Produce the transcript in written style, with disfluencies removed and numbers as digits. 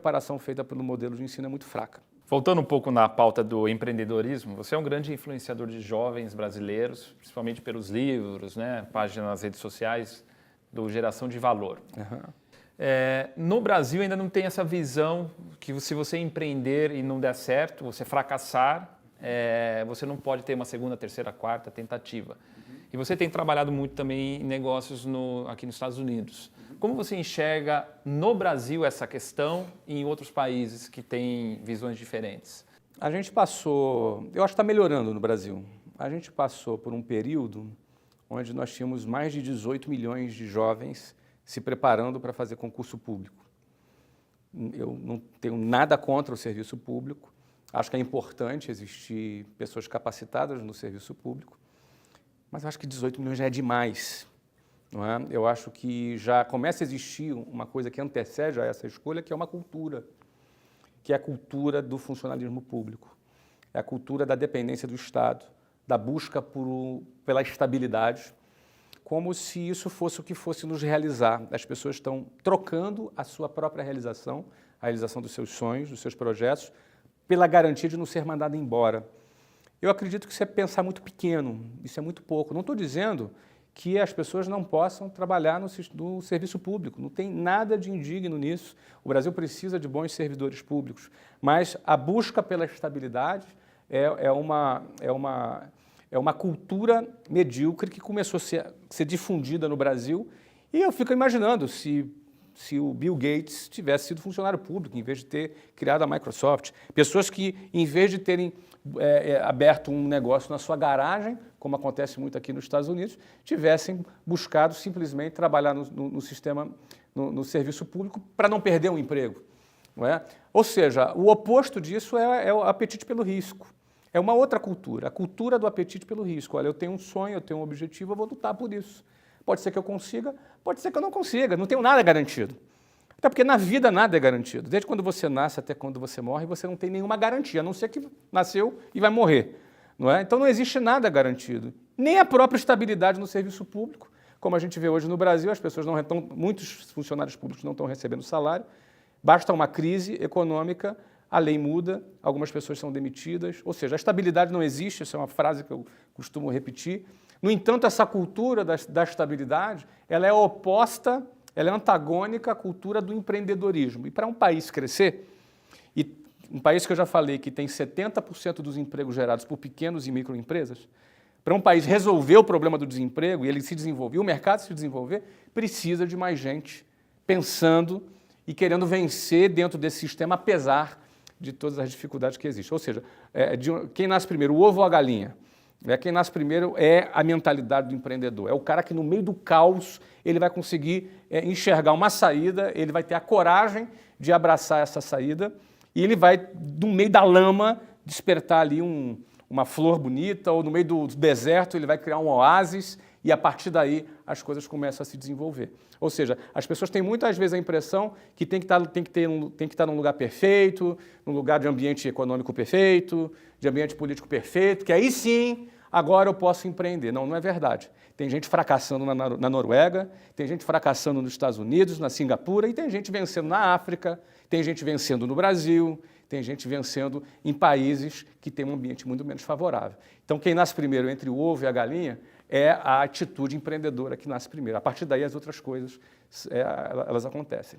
preparação feita pelo modelo de ensino é muito fraca. Voltando um pouco na pauta do empreendedorismo, você é um grande influenciador de jovens brasileiros, principalmente pelos livros, né, páginas nas redes sociais, do Geração de Valor. Uhum. No Brasil ainda não tem essa visão que se você empreender e não der certo, você fracassar, você não pode ter uma segunda, terceira, quarta tentativa. E você tem trabalhado muito também em negócios aqui nos Estados Unidos. Como você enxerga no Brasil essa questão e em outros países que têm visões diferentes? A gente passou, eu acho que está melhorando no Brasil, a gente passou por um período onde nós tínhamos mais de 18 milhões de jovens se preparando para fazer concurso público. Eu não tenho nada contra o serviço público, acho que é importante existir pessoas capacitadas no serviço público, mas eu acho que 18 milhões já é demais. Não é? Eu acho que já começa a existir uma coisa que antecede a essa escolha, que é uma cultura, que é a cultura do funcionalismo público, é a cultura da dependência do Estado, da busca pela estabilidade, como se isso fosse o que fosse nos realizar. As pessoas estão trocando a sua própria realização, a realização dos seus sonhos, dos seus projetos, pela garantia de não ser mandado embora. Eu acredito que isso é pensar muito pequeno, isso é muito pouco. Não estou dizendo que as pessoas não possam trabalhar no serviço público. Não tem nada de indigno nisso. O Brasil precisa de bons servidores públicos, mas a busca pela estabilidade é uma cultura medíocre que começou a ser difundida no Brasil. E eu fico imaginando se o Bill Gates tivesse sido funcionário público, em vez de ter criado a Microsoft. Pessoas que, em vez de terem aberto um negócio na sua garagem, como acontece muito aqui nos Estados Unidos, tivessem buscado simplesmente trabalhar no sistema, no serviço público, para não perder um emprego. Não é? Ou seja, o oposto disso é o apetite pelo risco. É uma outra cultura, a cultura do apetite pelo risco. Olha, eu tenho um sonho, eu tenho um objetivo, eu vou lutar por isso. Pode ser que eu consiga, pode ser que eu não consiga, não tenho nada garantido. Até porque na vida nada é garantido. Desde quando você nasce até quando você morre, você não tem nenhuma garantia, a não ser que nasceu e vai morrer. Não é? Então não existe nada garantido. Nem a própria estabilidade no serviço público. Como a gente vê hoje no Brasil, muitos funcionários públicos não estão recebendo salário. Basta uma crise econômica, a lei muda, algumas pessoas são demitidas. Ou seja, a estabilidade não existe, essa é uma frase que eu costumo repetir. No entanto, essa cultura da estabilidade, ela é oposta, ela é antagônica à cultura do empreendedorismo. E para um país crescer, e um país que eu já falei que tem 70% dos empregos gerados por pequenos e microempresas, para um país resolver o problema do desemprego e ele se desenvolver, o mercado se desenvolver, precisa de mais gente pensando e querendo vencer dentro desse sistema, apesar de todas as dificuldades que existem. Ou seja, quem nasce primeiro, o ovo ou a galinha? Quem nasce primeiro é a mentalidade do empreendedor. É o cara que no meio do caos ele vai conseguir enxergar uma saída, ele vai ter a coragem de abraçar essa saída e ele vai, no meio da lama, despertar ali uma flor bonita, ou no meio do deserto ele vai criar um oásis e a partir daí as coisas começam a se desenvolver. Ou seja, as pessoas têm muitas vezes a impressão que tem que estar num lugar perfeito, num lugar de ambiente econômico perfeito, de ambiente político perfeito, que aí sim, agora eu posso empreender. Não, não é verdade. Tem gente fracassando na Noruega, tem gente fracassando nos Estados Unidos, na Singapura, e tem gente vencendo na África, tem gente vencendo no Brasil, tem gente vencendo em países que têm um ambiente muito menos favorável. Então, quem nasce primeiro entre o ovo e a galinha é a atitude empreendedora que nasce primeiro. A partir daí, as outras coisas elas acontecem.